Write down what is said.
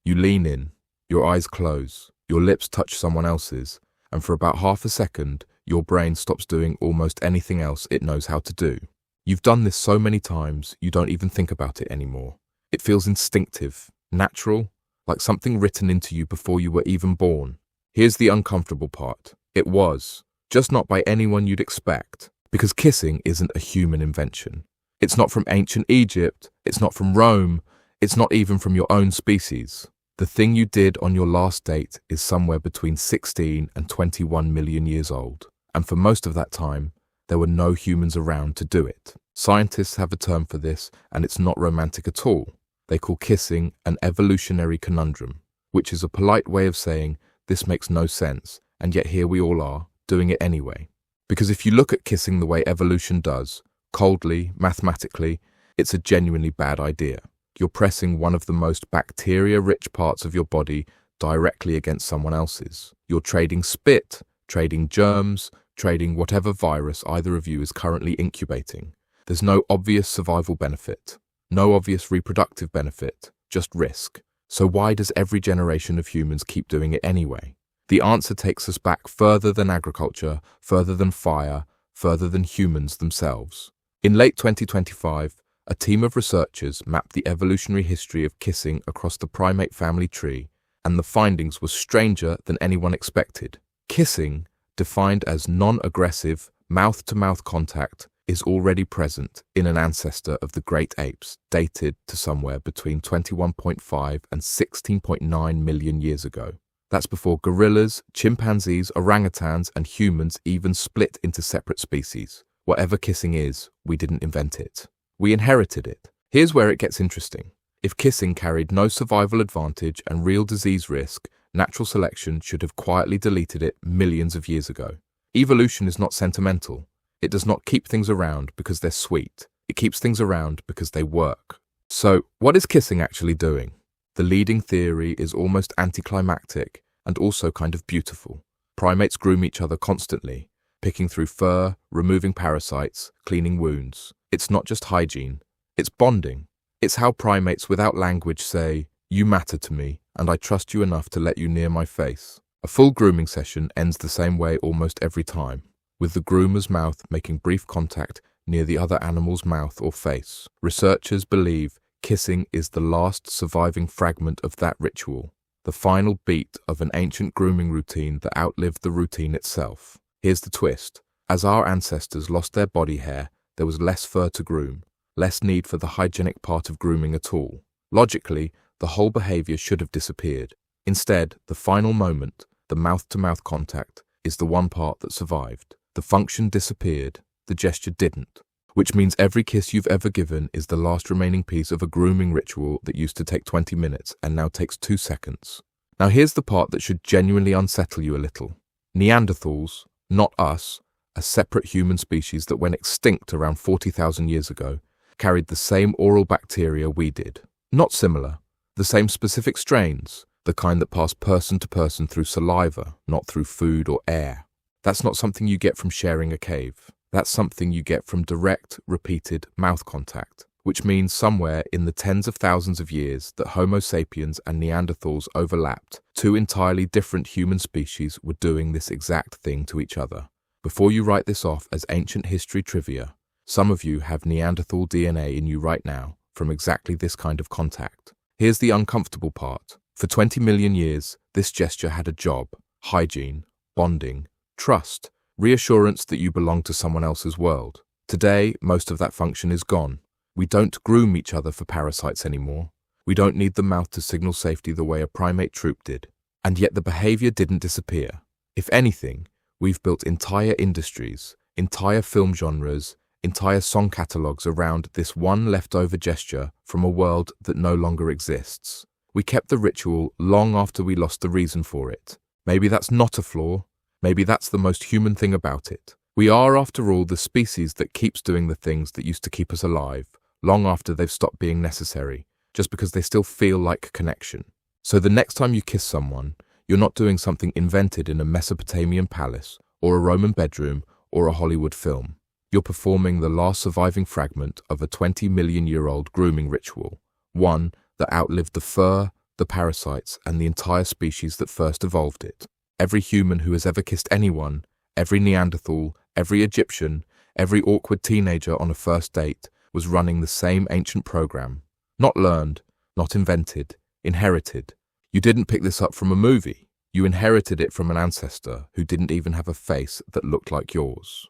You lean in, your eyes close, your lips touch someone else's, and for about half a second, your brain stops doing almost anything else it knows how to do. You've done this so many times, you don't even think about it anymore. It feels instinctive, natural, like something written into you before you were even born. Here's the uncomfortable part. It was, just not by anyone you'd expect, because kissing isn't a human invention. It's not from ancient Egypt, it's not from Rome, it's not even from your own species. The thing you did on your last date is somewhere between 16 and 21 million years old, and for most of that time, there were no humans around to do it. Scientists have a term for this, and it's not romantic at all. They call kissing an evolutionary conundrum, which is a polite way of saying this makes no sense, and yet here we all are, doing it anyway. Because if you look at kissing the way evolution does, coldly, mathematically, it's a genuinely bad idea. You're pressing one of the most bacteria-rich parts of your body directly against someone else's. You're trading spit, trading germs, trading whatever virus either of you is currently incubating. There's no obvious survival benefit, no obvious reproductive benefit, just risk. So why does every generation of humans keep doing it anyway? The answer takes us back further than agriculture, further than fire, further than humans themselves. In late 2025, a team of researchers mapped the evolutionary history of kissing across the primate family tree, and the findings were stranger than anyone expected. Kissing, defined as non-aggressive, mouth-to-mouth contact, is already present in an ancestor of the great apes, dated to somewhere between 21.5 and 16.9 million years ago. That's before gorillas, chimpanzees, orangutans, and humans even split into separate species. Whatever kissing is, we didn't invent it. We inherited it. Here's where it gets interesting. If kissing carried no survival advantage and real disease risk, natural selection should have quietly deleted it millions of years ago. Evolution is not sentimental. It does not keep things around because they're sweet. It keeps things around because they work. So, what is kissing actually doing? The leading theory is almost anticlimactic and also kind of beautiful. Primates groom each other constantly, picking through fur, removing parasites, cleaning wounds. It's not just hygiene, it's bonding. It's how primates without language say, "You matter to me, and I trust you enough to let you near my face." A full grooming session ends the same way almost every time, with the groomer's mouth making brief contact near the other animal's mouth or face. Researchers believe kissing is the last surviving fragment of that ritual, the final beat of an ancient grooming routine that outlived the routine itself. Here's the twist. As our ancestors lost their body hair, there was less fur to groom, less need for the hygienic part of grooming at all. Logically, the whole behavior should have disappeared. Instead, the final moment, the mouth-to-mouth contact, is the one part that survived. The function disappeared, the gesture didn't. Which means every kiss you've ever given is the last remaining piece of a grooming ritual that used to take 20 minutes and now takes 2 seconds. Now here's the part that should genuinely unsettle you a little. Neanderthals, not us, a separate human species that went extinct around 40,000 years ago, carried the same oral bacteria we did. Not similar, the same specific strains, the kind that pass person to person through saliva, not through food or air. That's not something you get from sharing a cave. That's something you get from direct, repeated mouth contact, which means somewhere in the tens of thousands of years that Homo sapiens and Neanderthals overlapped, 2 entirely different human species were doing this exact thing to each other. Before you write this off as ancient history trivia, some of you have Neanderthal DNA in you right now from exactly this kind of contact. Here's the uncomfortable part. For 20 million years, this gesture had a job: hygiene, bonding, trust, reassurance that you belong to someone else's world. Today, most of that function is gone. We don't groom each other for parasites anymore. We don't need the mouth to signal safety the way a primate troop did. And yet the behavior didn't disappear. If anything, we've built entire industries, entire film genres, entire song catalogues around this one leftover gesture from a world that no longer exists. We kept the ritual long after we lost the reason for it. Maybe that's not a flaw. Maybe that's the most human thing about it. We are, after all, the species that keeps doing the things that used to keep us alive, long after they've stopped being necessary, just because they still feel like connection. So the next time you kiss someone, you're not doing something invented in a Mesopotamian palace, or a Roman bedroom, or a Hollywood film. You're performing the last surviving fragment of a 20 million year old grooming ritual, one that outlived the fur, the parasites, and the entire species that first evolved it. Every human who has ever kissed anyone, every Neanderthal, every Egyptian, every awkward teenager on a first date was running the same ancient program. Not learned, not invented, inherited. You didn't pick this up from a movie. You inherited it from an ancestor who didn't even have a face that looked like yours.